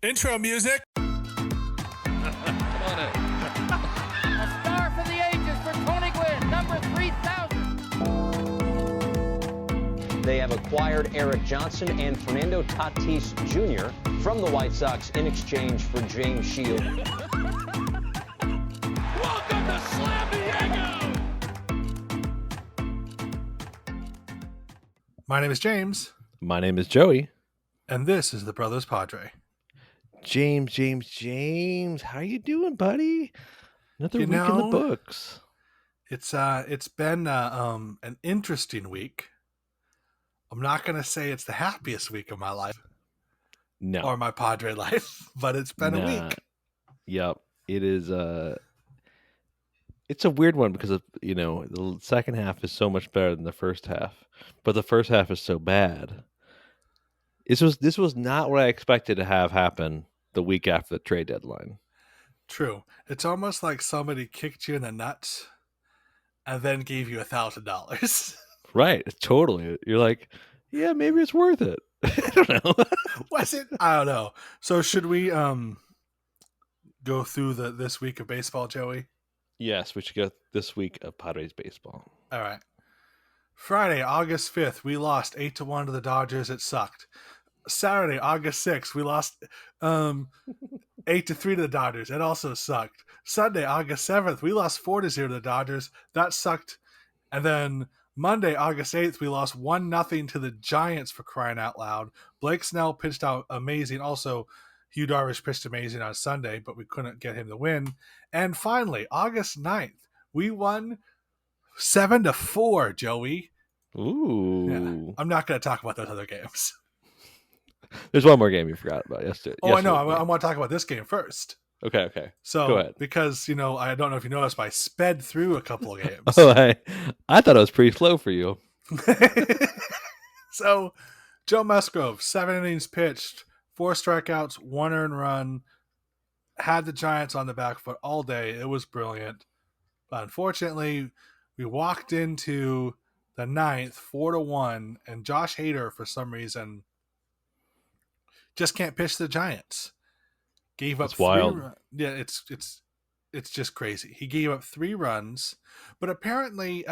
Intro music. A star for the ages for Tony Gwynn, number 3,000. They have acquired Eric Johnson and Fernando Tatis Jr. from the White Sox in exchange for James Shield. Welcome to Slam Diego! My name is James, My name is Joey. and this is the Brothers Padre. James, how you doing, buddy? Another You week in the know, books. It's been an interesting week. I'm not gonna say it's the happiest week of my life No, or my Padre life, but it's been a Nah. week. Yep, it is. It's a weird one because of the second half is so much better than the first half, but the first half is so bad. This was not what I expected to have happen the week after the trade deadline. True. It's almost like somebody kicked you in the nuts and then gave you $1,000. Right, totally. You're like, yeah, maybe it's worth it. I don't know. Was it? I don't know. So should we go through this week of baseball, Joey? Yes, we should go this week of Padres baseball. All right. Friday, August 5th, we lost 8-1 to the Dodgers. It sucked. Saturday, August 6th, we lost 8-3 to the Dodgers. It also sucked. Sunday, August 7th, we lost 4-0 to the Dodgers. That sucked. And then Monday, August 8th, we lost 1-0 to the Giants, for crying out loud. Blake Snell pitched out amazing. Also, Hugh Darvish pitched amazing on Sunday, but we couldn't get him to win. And finally, August 9th, we won 7-4, Joey. Ooh. Yeah. I'm not going to talk about those other games. There's one more game you forgot about yesterday. Oh, I know. I want to talk about this game first. Okay. So, Go ahead. because, I don't know if you noticed, but I sped through a couple of games. Oh, I thought it was pretty slow for you. So, Joe Musgrove, 7 innings pitched, 4 strikeouts, 1 earned run, had the Giants on the back foot all day. It was brilliant. But unfortunately, we walked into the ninth 4-1, and Josh Hader, for some reason, just can't pitch the Giants. Gave up It's wild. Yeah, it's just crazy. He gave up 3 runs, but apparently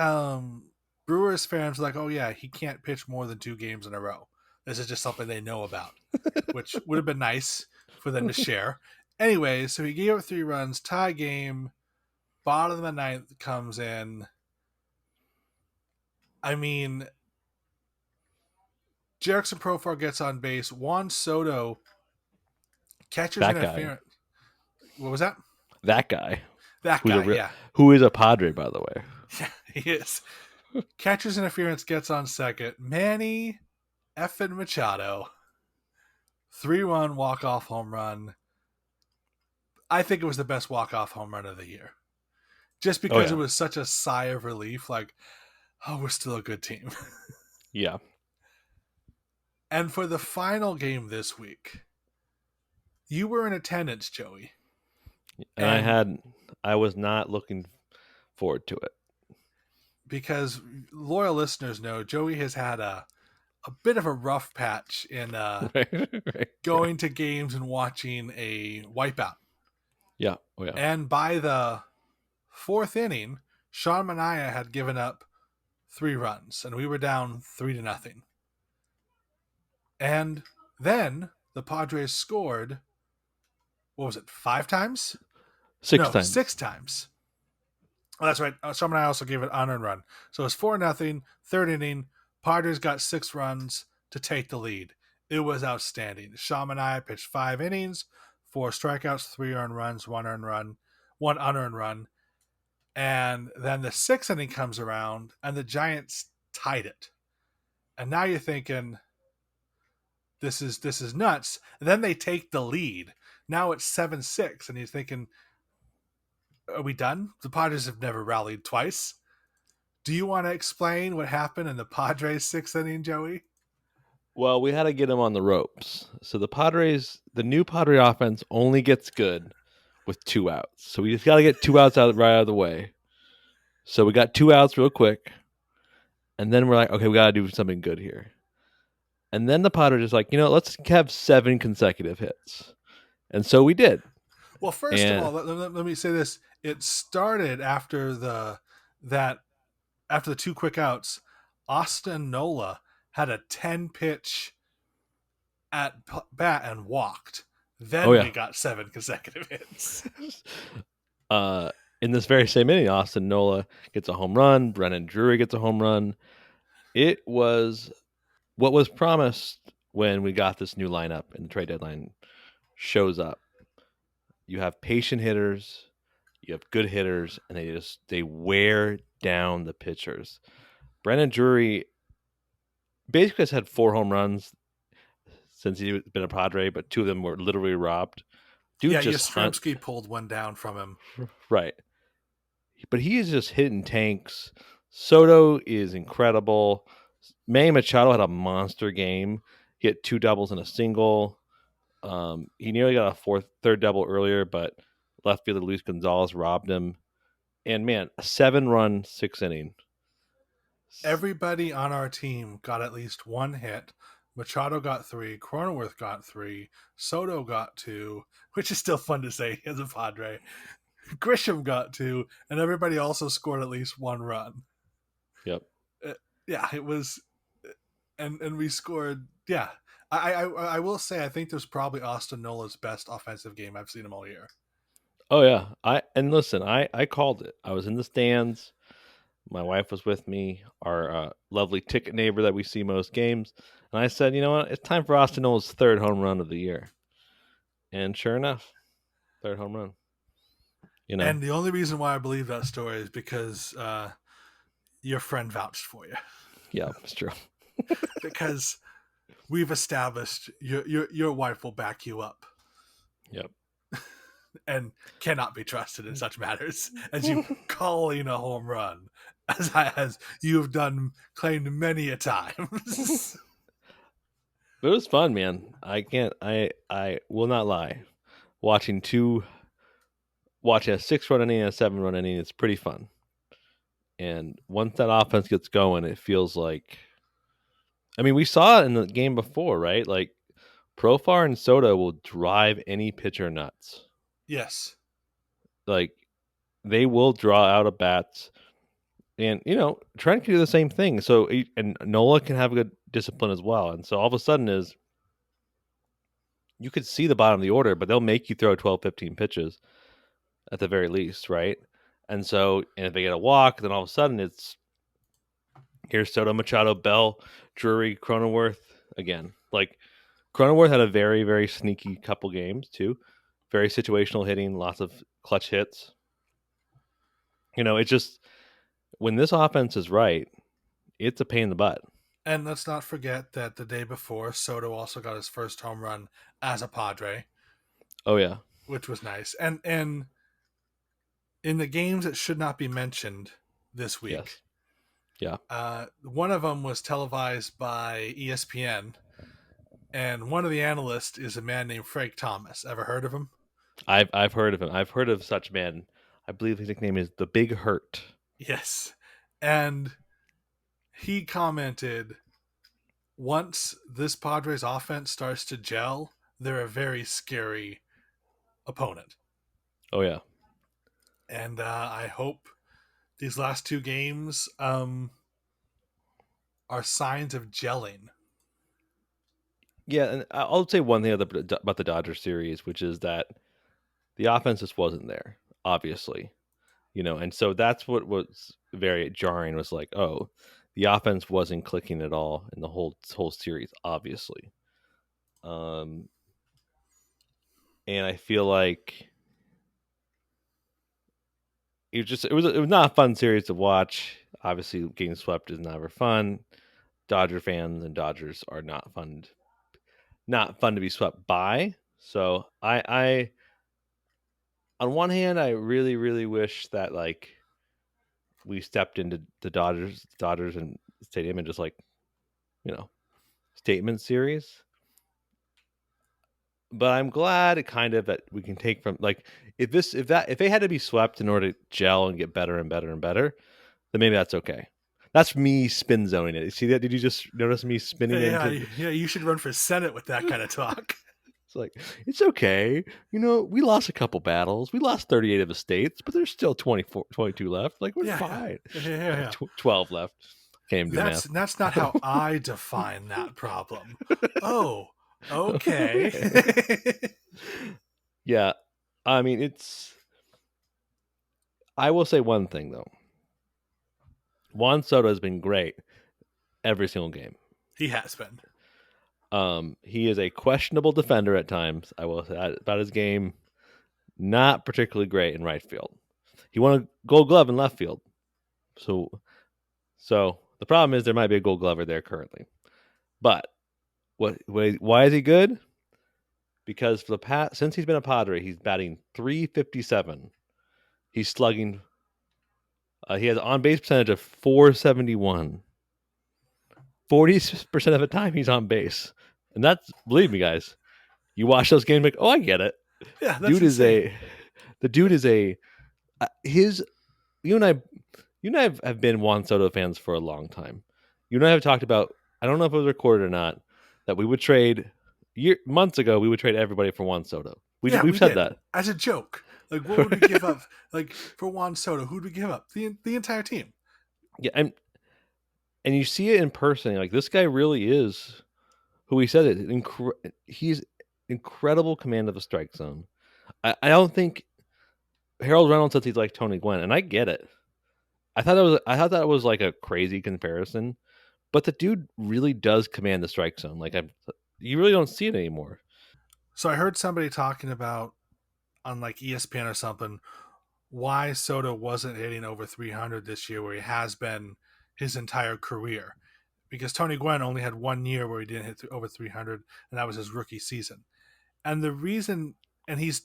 Brewers fans were like, oh yeah, he can't pitch more than 2 games in a row. This is just something they know about, which would have been nice for them to share. Anyway, so he gave up 3 runs, tie game, bottom of the ninth comes in. I mean, Jerickson Profar gets on base. Juan Soto catches That interference. What was that? That guy. That Who's guy, a yeah. Who is a Padre, by the way. Yeah, he is. Catcher's interference, gets on second. Manny effing Machado. 3-run walk-off home run. I think it was the best walk-off home run of the year. Just because it was such a sigh of relief, like, oh, we're still a good team. Yeah. And for the final game this week, you were in attendance, Joey. And I was not looking forward to it. Because loyal listeners know Joey has had a bit of a rough patch in Right. going to games and watching a wipeout. Yeah. Oh, yeah. And by the 4th inning, Sean Manaea had given up 3 runs, and we were down 3-0. And then the Padres scored, what was it, 5 times? 6 times. 6 times. Oh, that's right. Sean Manaea also gave it an unearned run. So it was 4-0, 3rd inning. Padres got 6 runs to take the lead. It was outstanding. Sean Manaea pitched 5 innings, 4 strikeouts, 3 earned runs, 1 earned run, 1 unearned run. And then the 6th inning comes around, and the Giants tied it. And now you're thinking, this is nuts. And then they take the lead. Now it's 7-6, and you're thinking, are we done? The Padres have never rallied twice. Do you want to explain what happened in the Padres 6th inning, Joey? Well, we had to get him on the ropes. So the new Padre offense only gets good with 2 outs. So we just got to get 2 outs right out of the way. So we got 2 outs real quick. And then we're like, okay, we got to do something good here. And then the Padres is like, let's have 7 consecutive hits. And so we did. Well, first of And all, let me say this: it started after that after the two quick outs. Austin Nola had a 10 pitch at bat and walked. oh Then yeah. we got 7 consecutive hits. uh in this very same inning, Austin Nola gets a home run, Brennan Drury gets a home run. It was what was promised when we got this new lineup and the trade deadline shows up. You have patient hitters, you have good hitters, and they wear down the pitchers. Brennan Drury basically has had 4 home runs since he's been a Padre, but 2 of them were literally robbed. Dude Yeah, just hunt Yastrzemski pulled one down from him. right, but he is just hitting tanks. Soto is incredible. Manny Machado had a monster game. He hit 2 doubles and a single. He nearly got a third double earlier, but left fielder Luis Gonzalez robbed him. And man, a 7-run 6 inning. Everybody on our team got at least one hit. Machado got 3, Cronenworth got 3, Soto got 2, which is still fun to say as a Padre. Grisham got 2, and everybody also scored at least 1 run. Yep. Yeah, it was, and we scored. Yeah, I will say I think there's probably Austin Nola's best offensive game I've seen him all year. Oh yeah. I called it. I was in the stands. My wife was with me, our lovely ticket neighbor that we see most games, and I said, you know what, it's time for Austin Nola's 3rd home run of the year. And sure enough, 3rd home run. You know. And the only reason why I believe that story is because your friend vouched for you. Yeah, it's true. Because we've established your wife will back you up. Yep. And cannot be trusted in such matters as you calling a home run, as you have done claimed many a times. It was fun, man. I will not lie. Watching a 6-run inning and a 7-run inning, it's pretty fun. And once that offense gets going, it feels like, I mean, we saw it in the game before, right? Like Profar and Soto will drive any pitcher nuts. Yes. Like they will draw out of bats. And, Trent can do the same thing. So, and Nola can have good discipline as well. And so all of a sudden you could see the bottom of the order, but they'll make you throw 12, 15 pitches at the very least, right? And so, and if they get a walk, then all of a sudden here's Soto, Machado, Bell, Drury, Cronenworth again. Like Cronenworth had a very, very sneaky couple games too. Very situational hitting, lots of clutch hits. It's just when this offense is right, it's a pain in the butt. And let's not forget that the day before, Soto also got his first home run as a Padre. Oh yeah, which was nice. And in the games that should not be mentioned this week, yes. Yeah, one of them was televised by ESPN, and one of the analysts is a man named Frank Thomas. Ever heard of him? I've heard of him. I've heard of such man. I believe his nickname is the Big Hurt. Yes, and he commented, once this Padres offense starts to gel, they're a very scary opponent. Oh yeah. And I hope these last 2 games are signs of gelling. Yeah, and I'll say one thing about the Dodgers series, which is that the offense just wasn't there, obviously. And so that's what was very jarring, was like, oh, the offense wasn't clicking at all in the whole series, obviously. And I feel like it was not a fun series to watch. Obviously, getting swept is never fun. Dodger fans and Dodgers are not fun to be swept by. So I on one hand, I really, really wish that like we stepped into the Dodgers and stadium and just like, statement series. But I'm glad it kind of that we can take from like if they had to be swept in order to gel and get better and better and better, then maybe that's okay. That's me spin zoning it. See that? Did you just notice me spinning into? Yeah, you should run for Senate with that kind of talk. It's like, it's okay. We lost a couple battles. We lost 38 of the states, but there's still 22 left. Like, we're Yeah, fine. yeah. 12 left. Can't even do math. That's not how I define that problem. Oh, okay. Yeah. I mean, I will say one thing, though. Juan Soto has been great every single game. He has been. He is a questionable defender at times. I will say that about his game. Not particularly great in right field. He won a Gold Glove in left field. So the problem is there might be a Gold Glover there currently. But why is he good? Because for since he's been a Padre, he's batting .357. He's slugging. He has an on base percentage of .471. 40% of the time he's on base, and that's, believe me, guys. You watch those games, like, oh, I get it. Yeah, that's The dude is a his. You and I have been Juan Soto fans for a long time. You and I have talked about. I don't know if it was recorded or not, that we would trade months ago. We would trade everybody for Juan Soto. We've said did. that as a joke. Like, what would we give up? Like, for Juan Soto, who'd we give up? The entire team. Yeah, and you see it in person. Like, this guy really is who he said it. He's incredible command of the strike zone. I don't think Harold Reynolds says he's like Tony Gwynn, and I get it. I thought that was like a crazy comparison, but the dude really does command the strike zone. Like, you really don't see it anymore. So I heard somebody talking about on like ESPN or something why Soto wasn't hitting over 300 this year, where he has been his entire career, because Tony Gwynn only had 1 year where he didn't hit over 300, and that was his rookie season. And the reason, and he's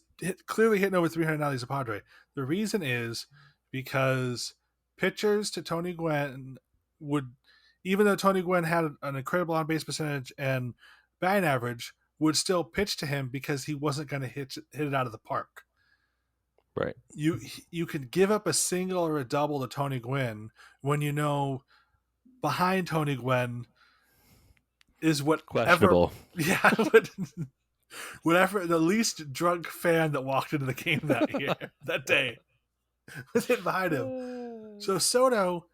clearly hitting over 300 now that he's a Padre, the reason is because pitchers to Tony Gwynn would, even though Tony Gwynn had an incredible on-base percentage and batting average, would still pitch to him because he wasn't going to hit it out of the park. Right. You could give up a single or a double to Tony Gwynn when you know behind Tony Gwynn is whatever. Questionable. Yeah, whatever the least drunk fan that walked into the game that day was hit behind him. So Soto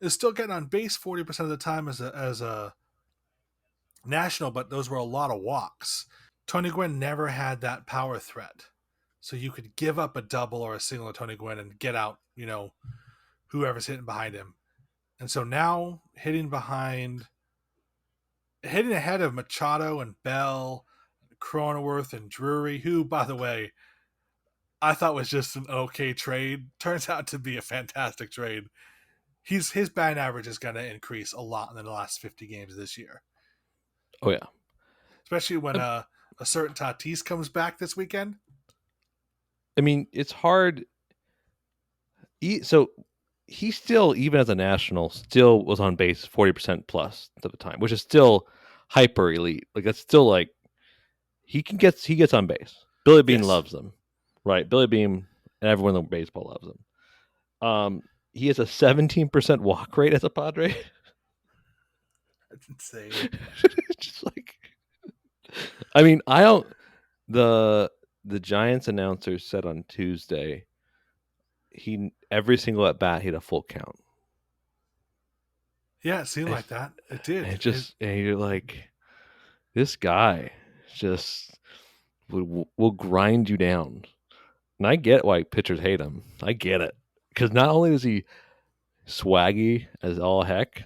is still getting on base 40% of the time as a national, but those were a lot of walks. Tony Gwynn never had that power threat. So you could give up a double or a single to Tony Gwynn and get out, whoever's hitting behind him. And so now hitting ahead of Machado and Bell, Cronenworth and Drury, who, by the way, I thought was just an okay trade, turns out to be a fantastic trade. His batting average is going to increase a lot in the last 50 games this year. Oh, yeah. Especially when a certain Tatis comes back this weekend. I mean, it's hard. So he still, even as a national, still was on base 40% plus at the time, which is still hyper elite. Like, that's still like he gets on base. Billy Beane loves him, right? Billy Beane and everyone in baseball loves him. He has a 17% walk rate as a Padre. That's insane. Just like, I mean, I don't. The Giants announcer said on Tuesday, every single at bat he had a full count. Yeah, it seemed like that. It did. And you're like, this guy just will grind you down. And I get why pitchers hate him. I get it, because not only is he swaggy as all heck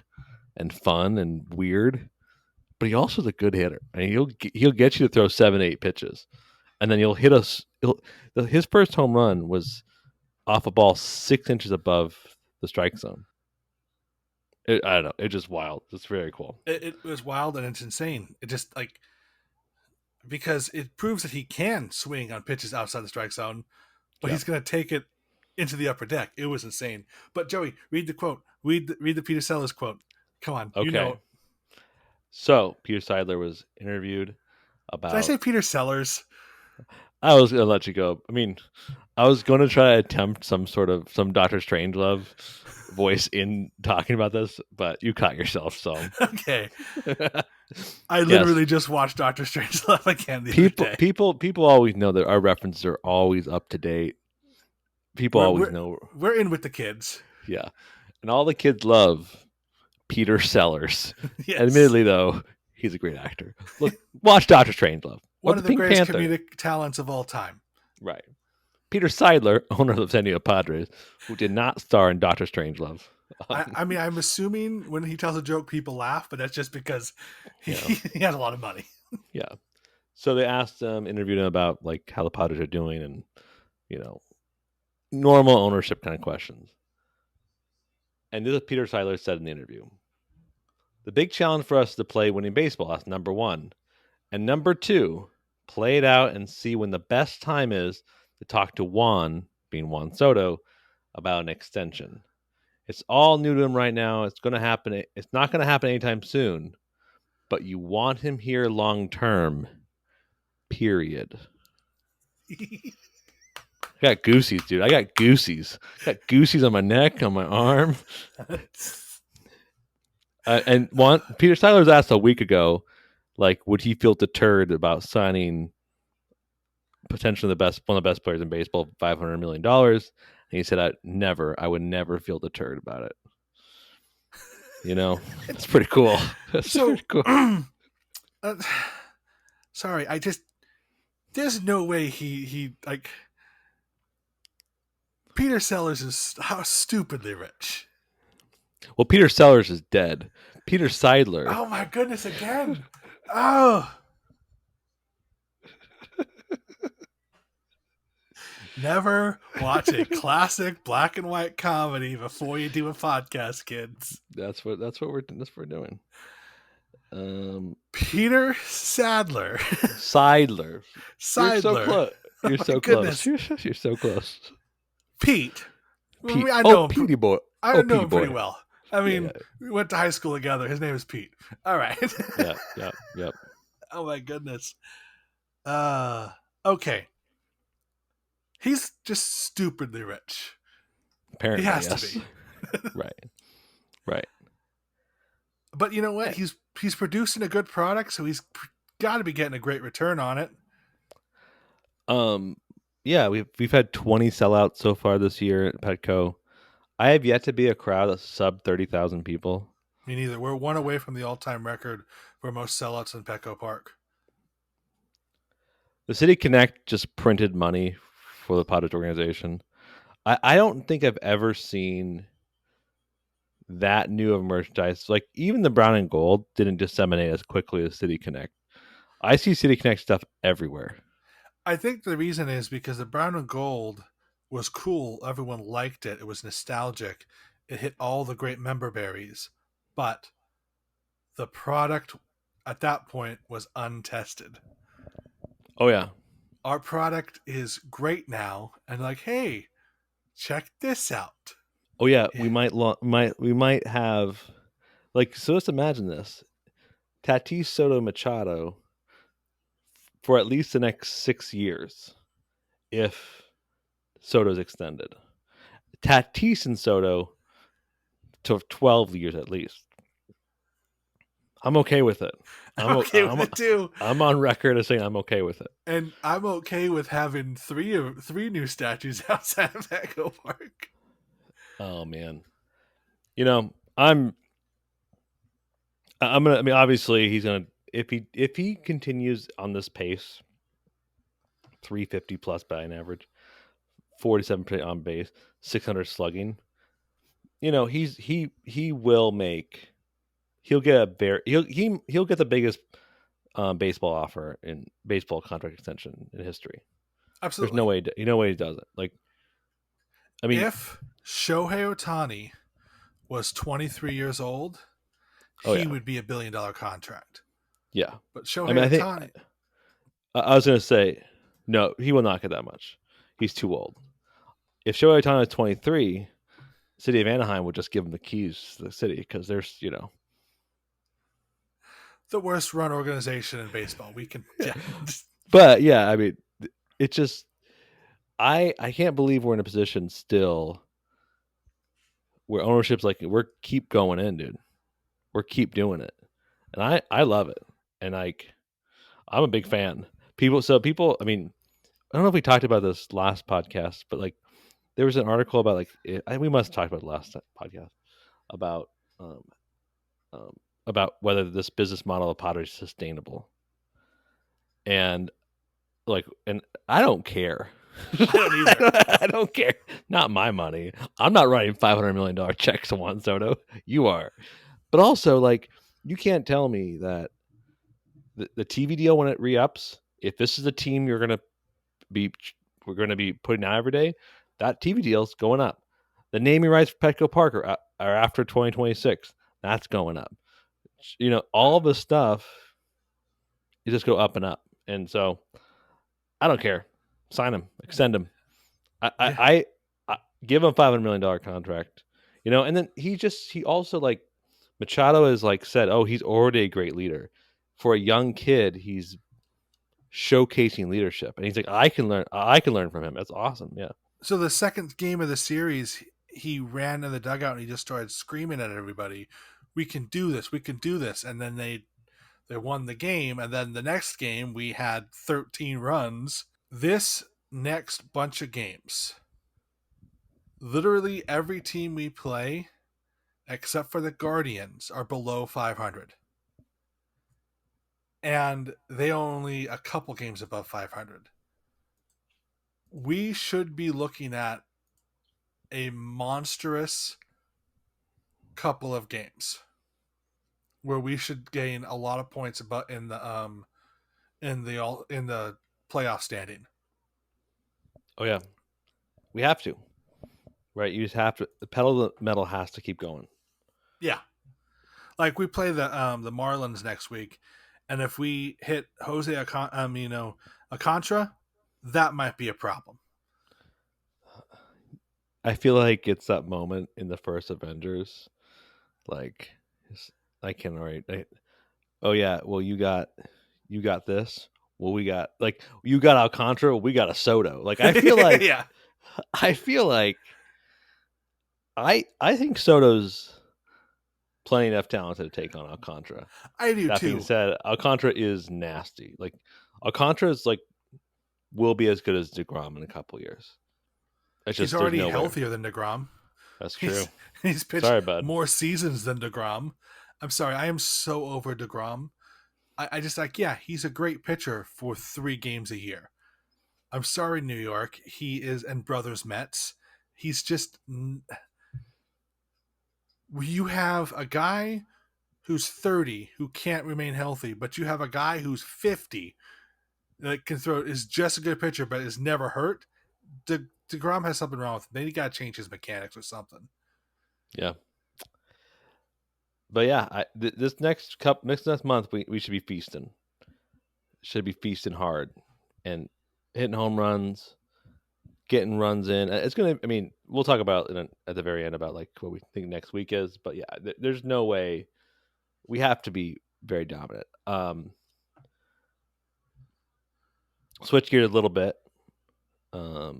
and fun and weird, but he also is a good hitter. I mean, he'll get you to throw 7-8 pitches. And then he'll hit us. His first home run was off a ball 6 inches above the strike zone. I don't know. It's just wild. It's very cool. It was wild and it's insane. It just because it proves that he can swing on pitches outside the strike zone, but he's going to take it into the upper deck. It was insane. But Joey, read the quote. Read the Peter Sellers quote. Come on. Okay. So Peter Seidler was interviewed about. Did I say Peter Sellers? I was going to let you go. I mean, I was going to try to attempt some Dr. Strangelove voice in talking about this, but you caught yourself. So okay. I literally just watched Doctor Strangelove again the other day. People always know that our references are always up to date. People always know. We're in with the kids. Yeah. And all the kids love Peter Sellers. Yes. Admittedly, though, he's a great actor. Look, watch Doctor Strangelove. One of the greatest comedic talents of all time. Right. Peter Seidler, owner of the San Diego Padres, who did not star in Doctor Strangelove. I mean, I'm assuming when he tells a joke, people laugh, but that's just because he has a lot of money. Yeah. So they asked him, interviewed him about like how the Padres are doing and, you know, normal ownership kind of questions. And this is what Peter Seidler said in the interview. The big challenge for us is to play winning baseball. That's number one. And number two, play it out and see when the best time is to talk to Juan, being Juan Soto, about an extension. It's all new to him right now. It's going to happen. It's not going to happen anytime soon. But you want him here long term. Period. I got goosies, dude. I got goosies. I got goosies on my neck, on my arm. And Peter Seidler was asked a week ago, like, would he feel deterred about signing potentially one of the best players in baseball, $500 million? And he said, I would never feel deterred about it. You know, it's pretty cool. It's pretty cool. Sorry, there's no way he like Peter Sellers is how stupidly rich. Well, Peter Sellers is dead. Peter Seidler. Oh my goodness, again. Oh. Never watch a classic black and white comedy before you do a podcast, kids. That's what we're doing. Peter Sadler. Seidler. Seidler. You're so close. You're so close. Pete. Pete. I know him. Petey boy. I know him pretty well. I mean, we went to high school together. His name is Pete. All right. Yep. Oh my goodness. Okay. He's just stupidly rich. Apparently, he has yes. to be. Right. But you know what? He's producing a good product, so he's got to be getting a great return on it. Yeah, we've had 20 sellouts so far this year at Petco. I have yet to be a crowd of sub 30,000 people. Me neither. We're one away from the all-time record for most sellouts in Petco Park. The City Connect just printed money for the Padres organization. I don't think I've ever seen that new of merchandise. Like, even the brown and gold didn't disseminate as quickly as City Connect. I see City Connect stuff everywhere. I think the reason is because the brown and gold was cool. Everyone liked it. It was nostalgic. It hit all the great member berries. But the product at that point was untested. Oh, yeah. Our product is great now. And like, hey, check this out. Oh, yeah. We might have, like, so let's imagine this. Tatis Soto Machado for at least the next 6 years if Soto's extended. Tatis and Soto to 12 years at least. I'm okay with it. I'm okay with it too. I'm on record as saying I'm okay with it. And I'm okay with having three new statues outside of Petco Park. Oh man. You know, I'm gonna, I mean, obviously he's gonna, if he continues on this pace, 350 plus batting average, 47% on base, 600 slugging, you know, he will make, he'll get the biggest baseball offer in baseball contract extension in history. Absolutely. There's no way he does it. Like, I mean, if Shohei Ohtani was 23 years old, he would be $1 billion contract. Yeah. But Shohei Ohtani. I was going to say, no, he will not get that much. He's too old. If Shohei Ohtani is 23, City of Anaheim would just give him the keys to the city because there's, you know, the worst run organization in baseball. We can, yeah. But yeah, I mean, it just, I can't believe we're in a position still where ownership's like, we're keep going in, dude. We're keep doing it. And I love it. and like I'm a big fan. People. I mean, I don't know if we talked about this last podcast, but like there was an article about we must talk about it last podcast about um, um, about whether this business model of Padres is sustainable, and and I don't care. I don't either. I don't care. Not my money. I'm not writing $500 million checks to Juan Soto. You are, but also like you can't tell me that the TV deal when it re-ups, if this is a team we're going to be putting out every day, that TV deal's going up. The naming rights for Petco Park are after 2026. That's going up. All the stuff you just go up and up. And so I don't care. Sign him, extend him. I give him $500 million contract. And then he also like Machado is like said, oh, he's already a great leader. For a young kid, he's showcasing leadership, and he's like, I can learn from him. That's awesome. Yeah. So the second game of the series, he ran in the dugout and he just started screaming at everybody, "We can do this! We can do this!" And then they won the game. And then the next game, we had 13 runs. This next bunch of games, literally every team we play, except for the Guardians, are below 500. And they only a couple games above 500. We should be looking at a monstrous couple of games where we should gain a lot of points about in the playoff standing. Oh yeah, we have to. Right, you just have to. The pedal to the metal has to keep going. Yeah, like we play the Marlins next week, and if we hit Jose Alcantara, that might be a problem. I feel like it's that moment in the first Avengers, like I can already. Oh yeah, well you got this. Well, we got you got Alcantara. We got a Soto. Like I feel like yeah, I feel like I think Soto's plenty enough talented to take on Alcantara. I do that too. That being said, Alcantara is nasty. Like Alcantara is will be as good as DeGrom in a couple years. He's already healthier than DeGrom. That's true. He's pitched more seasons than DeGrom. I'm sorry, I am so over DeGrom. I just he's a great pitcher for 3 games a year. I'm sorry, New York. He is, and Brothers Mets. He's just. You have a guy who's 30 who can't remain healthy, but you have a guy who's 50 that can throw, is just a good pitcher, but is never hurt. DeGrom has something wrong with him. Maybe he got to change his mechanics or something. Yeah. But yeah, this next month we should be feasting. Should be feasting hard and hitting home runs, getting runs in. It's gonna. I mean, we'll talk about at the very end about like what we think next week is. But yeah, there's no way we have to be very dominant. Switch gears a little bit. I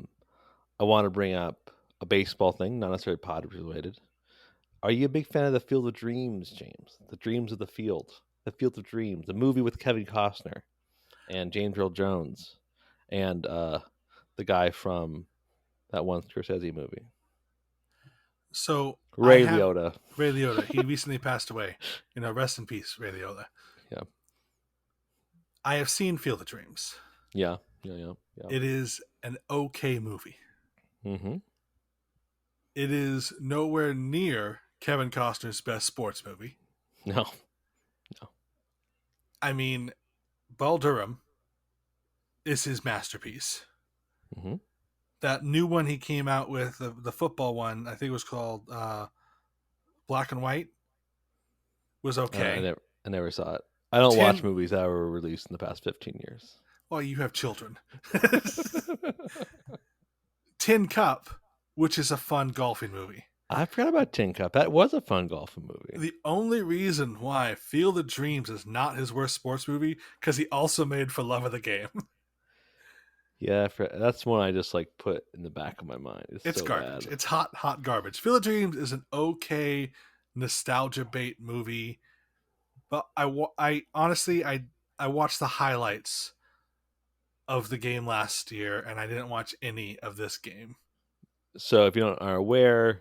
want to bring up a baseball thing, not necessarily Padres related. Are you a big fan of the Field of Dreams, James? The Dreams of the Field. The Field of Dreams. The movie with Kevin Costner and James Earl Jones and the guy from that one Scorsese movie. So Ray Liotta. Ray Liotta. He recently passed away. Rest in peace, Ray Liotta. Yeah. I have seen Field of Dreams. Yeah. It is an okay movie. Mm-hmm. It is nowhere near Kevin Costner's best sports movie. No. I mean, Bull Durham is his masterpiece. Mm-hmm. That new one he came out with, the football one, I think it was called Black and White, was okay. I never saw it. I don't watch movies that were released in the past 15 years. Well, you have children. Tin Cup, which is a fun golfing movie. I forgot about Tin Cup. That was a fun golfing movie. The only reason why Field of Dreams is not his worst sports movie, because he also made For Love of the Game. Yeah, that's one I just put in the back of my mind. It's so garbage. bad. It's hot garbage. Field of Dreams is an okay nostalgia bait movie, But I honestly I watched the highlights of the game last year, and I didn't watch any of this game. So if you don't are aware,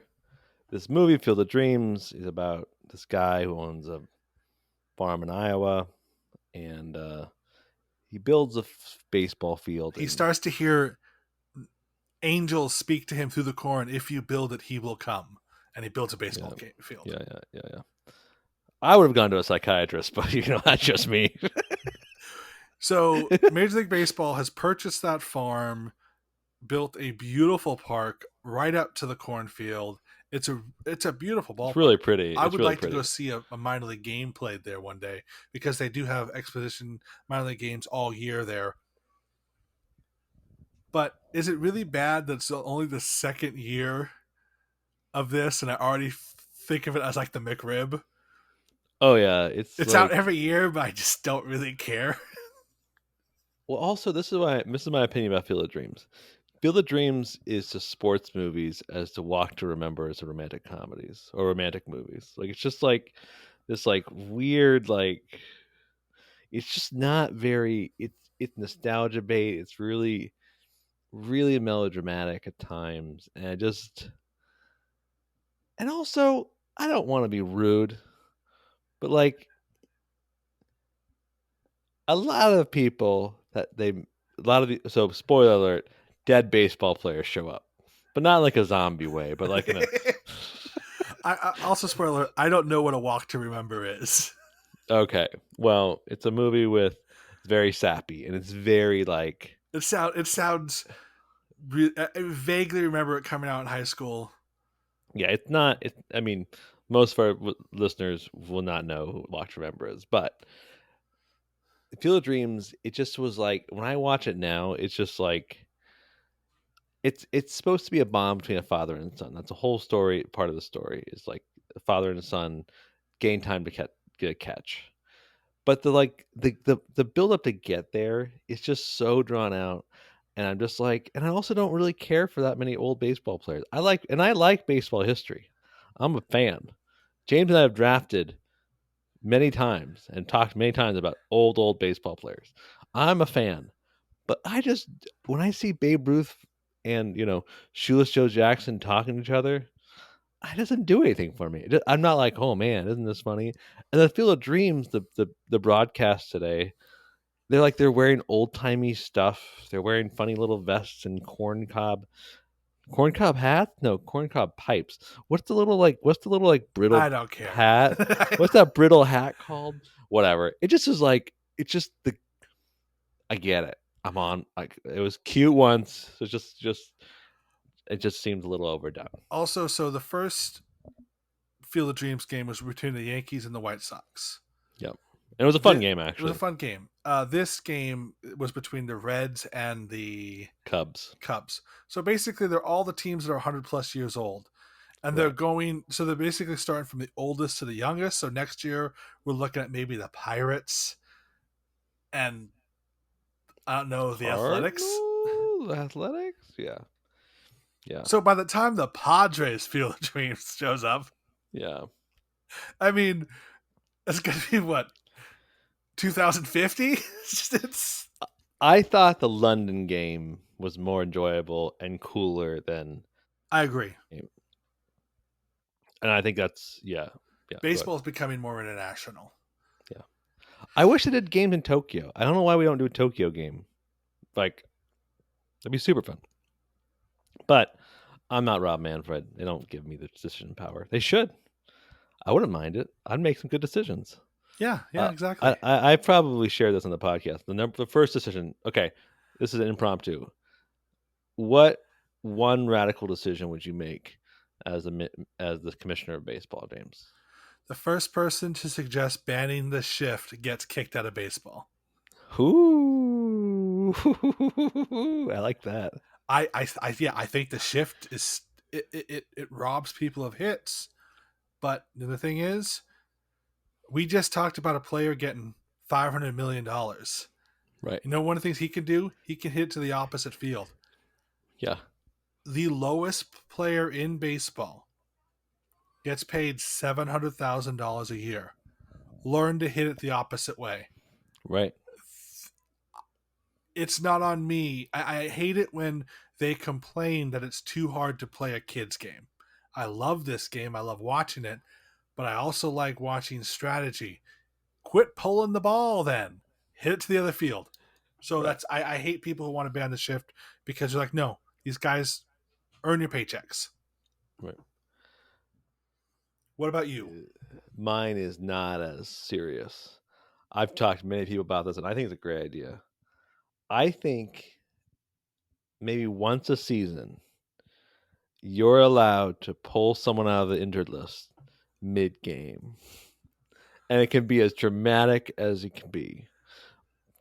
this movie Field of Dreams is about this guy who owns a farm in Iowa, and he builds a baseball field. He And starts to hear angels speak to him through the corn. If you build it, he will come. And he builds a baseball field. yeah. I would have gone to a psychiatrist, but that's just me. So Major League Baseball has purchased that farm, built a beautiful park right up to the cornfield. It's a beautiful ballpark. It's really pretty. I It's would really like pretty. to go see a minor league game played there one day, because they do have exposition minor league games all year there. But is it really bad that it's only the second year of this, and I already think of it as like the McRib? Oh yeah, It's out every year, but I just don't really care. Well, also this is my opinion about Field of Dreams. Field of Dreams is to sports movies as to Walk to Remember as to romantic comedies or romantic movies. Like it's just like this like weird like it's just not very it's nostalgia bait. It's really really melodramatic at times, and also I don't want to be rude, but like a lot of people so spoiler alert, dead baseball players show up, but not like a zombie way, but like in a I also, spoiler, I don't know what a Walk to Remember is. okay, well, it's a movie with very sappy and it's very like It sounds. I vaguely remember it coming out in high school. yeah, it's not. I mean, most of our listeners will not know who Walk to Remember is, but Field of Dreams, it just was like when I watch it now, it's just like it's supposed to be a bond between a father and son. That's a whole story. Part of the story is like a father and a son gain time to get a catch. But the build up to get there is just so drawn out, and I'm just like, and I also don't really care for that many old baseball players. I like baseball history. I'm a fan. James and I have drafted many times and talked many times about old baseball players. I'm a fan. But I just when I see Babe Ruth and Shoeless Joe Jackson talking to each other, it doesn't do anything for me. I'm not like, oh man, isn't this funny? And the Field of Dreams, the broadcast today, they're wearing old timey stuff. They're wearing funny little vests and corncob hats. No, corncob pipes. What's the little brittle I don't care. hat? What's that brittle hat called? Whatever. It just is like it's just the. I get it. I'm on like it was cute once. So it just seems a little overdone. Also, so the first Field of Dreams game was between the Yankees and the White Sox. Yep. And it was a fun game, actually. It was a fun game. This game was between the Reds and the Cubs. So basically, they're all the teams that are 100 plus years old. And they're going, so they're basically starting from the oldest to the youngest. So next year, we're looking at maybe the Pirates and I don't know, the Athletics. The Athletics? Yeah. Yeah. So by the time the Padres Field of Dreams shows up, yeah. I mean, it's going to be what, 2050? I thought the London game was more enjoyable and cooler than. I agree. And I think that's Baseball is becoming more international. Yeah. I wish they did games in Tokyo. I don't know why we don't do a Tokyo game. Like, it'd be super fun. But I'm not Rob Manfred. They don't give me the decision power. They should. I wouldn't mind it. I'd make some good decisions. Yeah, exactly. I probably shared this on the podcast. The first decision. Okay, this is an impromptu. What one radical decision would you make as the commissioner of baseball, James? The first person to suggest banning the shift gets kicked out of baseball. Ooh, I like that. I think the shift is it robs people of hits, but the thing is, we just talked about a player getting $500 million. Right. You know, one of the things he can do, he can hit to the opposite field. Yeah. The lowest player in baseball gets paid $700,000 a year. learn to hit it the opposite way. Right. It's not on me. I hate it when they complain that it's too hard to play a kid's game. I love this game. I love watching it, but I also like watching strategy. Quit pulling the ball then. Hit it to the other field. So Right. I hate people who want to ban the shift because they're like, no, these guys earn your paychecks. Right. What about you? Mine is not as serious. I've talked to many people about this, and I think it's a great idea. I think maybe once a season, you're allowed to pull someone out of the injured list mid game. And it can be as dramatic as it can be.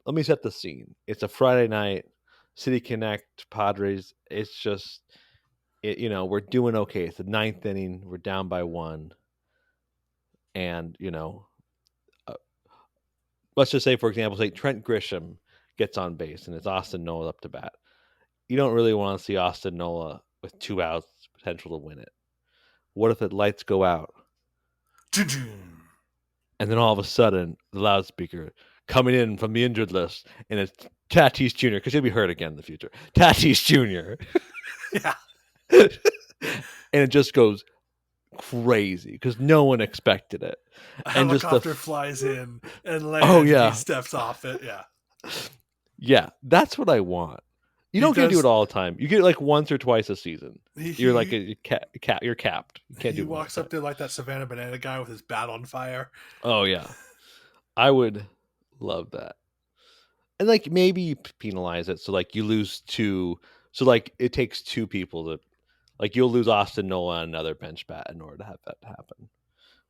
Let me set the scene. It's a Friday night, City Connect, Padres. It's just, we're doing okay. It's the ninth inning. We're down by one. And, let's just say, for example, say Trent Grisham gets on base and it's Austin Nola up to bat. You don't really want to see Austin Nola with 2 outs, potential to win it. What if the lights go out? And then all of a sudden, the loudspeaker coming in from the injured list, and it's Tatis Jr., because he'll be hurt again in the future. Tatis Jr. Yeah. And it just goes crazy because no one expected it. A And just helicopter flies in and lands. Oh, yeah. He steps off it. Yeah. Yeah, that's what I want. You don't get to do it all the time. You get it like once or twice a season. You're like you're capped. You can't do it. He walks up there like that Savannah Banana guy with his bat on fire. Oh yeah, I would love that. And like maybe penalize it so like you lose 2. So like it takes 2 people to, like you'll lose Austin Nola and another bench bat in order to have that happen.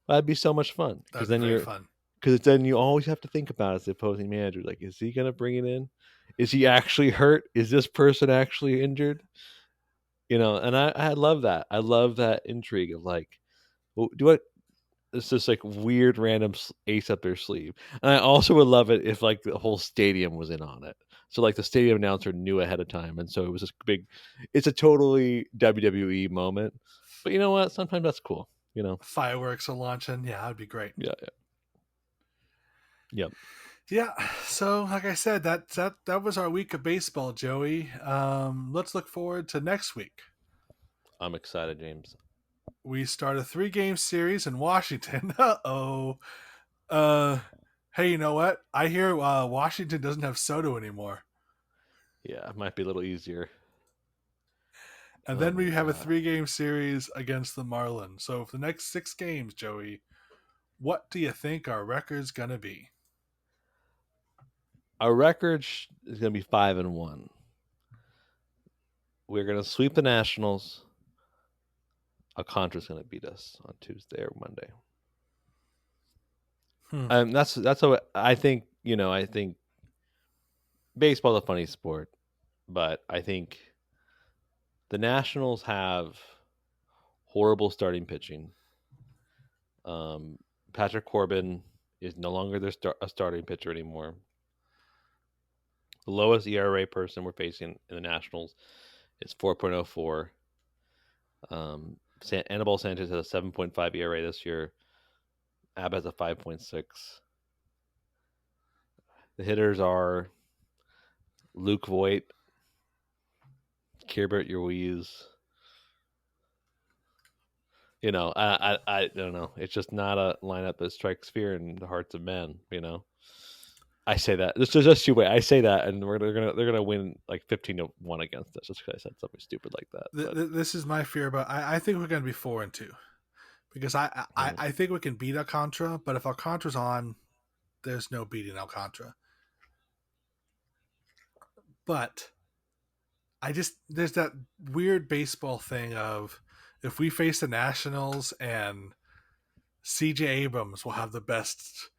That'd be so much fun That'd be very fun. Because then you always have to think about it as the opposing manager. Like, is he gonna bring it in? Is he actually hurt? Is this person actually injured? And I love that. I love that intrigue of like, well, it's just like weird random ace up their sleeve. And I also would love it if like the whole stadium was in on it. So like the stadium announcer knew ahead of time, and so it was this big. It's a totally WWE moment, but you know what? Sometimes that's cool. Fireworks are launching. Yeah, that'd be great. Yeah. Yep. Yeah. So, like I said, that was our week of baseball, Joey. Let's look forward to next week. I'm excited, James. We start a 3-game series in Washington. Uh-oh. Hey, you know what? I hear Washington doesn't have Soto anymore. Yeah, it might be a little easier. And then we have a 3-game series against the Marlins. So for the next 6 games, Joey, what do you think our record's going to be? Our record is going to be 5-1. We're going to sweep the Nationals. Alcantara's going to beat us on Tuesday or Monday. That's how I think. I think baseball's a funny sport, but I think the Nationals have horrible starting pitching. Patrick Corbin is no longer a starting pitcher anymore. The lowest ERA person we're facing in the Nationals is 4.04. Anibal Sanchez has a 7.5 ERA this year. Ab has a 5.6. The hitters are Luke Voigt, Kerbert Ruiz. I don't know. It's just not a lineup that strikes fear in the hearts of men. I say that. This is just 2 way. I say that, and they're gonna win like 15-1 against us just because I said something stupid like that. This is my fear, but I think we're gonna be 4-2 because I think we can beat Alcantara, but if Alcantara's on, there's no beating Alcantara. But there's that weird baseball thing of if we face the Nationals and CJ Abrams will have the best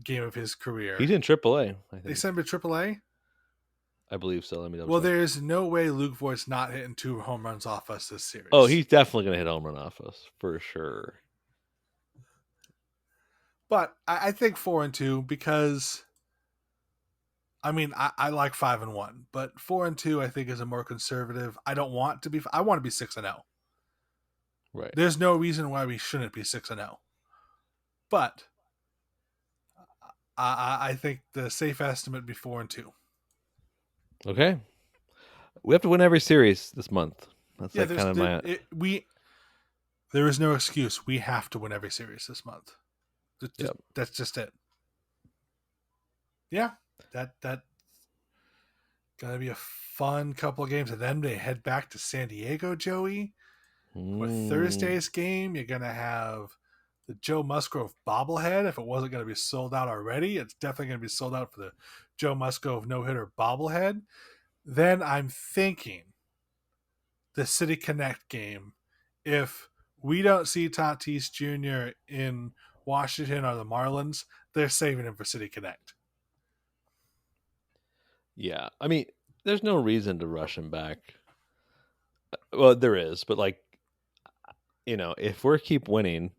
game of his career. He's in AAA. I think. They sent him to AAA? I believe so. Let me Well, there's no way Luke Voigt's not hitting 2 home runs off us this series. Oh, he's definitely going to hit a home run off us for sure. But I think 4-2 because I mean I like 5-1, but 4-2 I think is a more conservative. I want to be 6-0. Right. There's no reason why we shouldn't be 6-0. But I think the safe estimate would be 4-2. Okay. We have to win every series this month. That's Yeah, like kind of my. there is no excuse. We have to win every series this month. Yep. That's just it. Yeah, that gonna be a fun couple of games, and then they head back to San Diego, Joey. For Thursday's game, you're gonna have the Joe Musgrove bobblehead. If it wasn't gonna be sold out already, it's definitely gonna be sold out for the Joe Musgrove no-hitter bobblehead. Then I'm thinking the City Connect game. If we don't see Tatis Jr. in Washington or the Marlins, they're saving him for City Connect. Yeah, I mean, there's no reason to rush him back. Well, there is, but like, if we keep winning,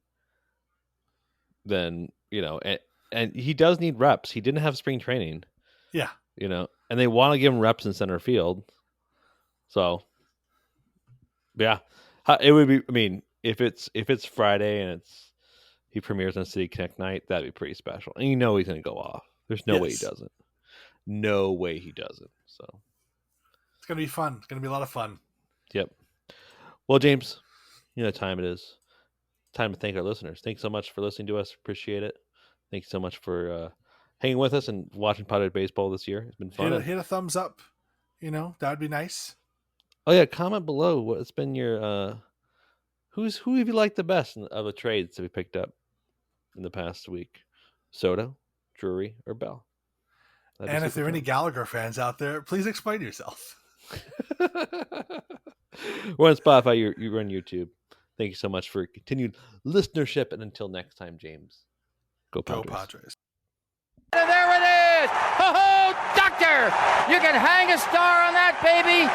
then and he does need reps. He didn't have spring training. Yeah, and they want to give him reps in center field. So, yeah, it would be. I mean, if it's Friday and he premieres on City Connect night, that'd be pretty special. And he's going to go off. There's no way he doesn't. No way he doesn't. So it's gonna be fun. It's gonna be a lot of fun. Yep. Well, James, you know what time it is. Time to thank our listeners. Thanks so much for listening to us. Appreciate it. Thanks so much for hanging with us and watching Padres baseball this year. It's been fun. Hit a thumbs up. That would be nice. Oh yeah, comment below what's been your who have you liked the best of the trades that we picked up in the past week? Soto, Drury, or Bell? And if there are any Gallagher fans out there, please explain yourself. We're on Spotify. You run YouTube. Thank you so much for continued listenership. And until next time, James, go Padres. Go Padres. And there it is. Oh, doctor, you can hang a star on that, baby.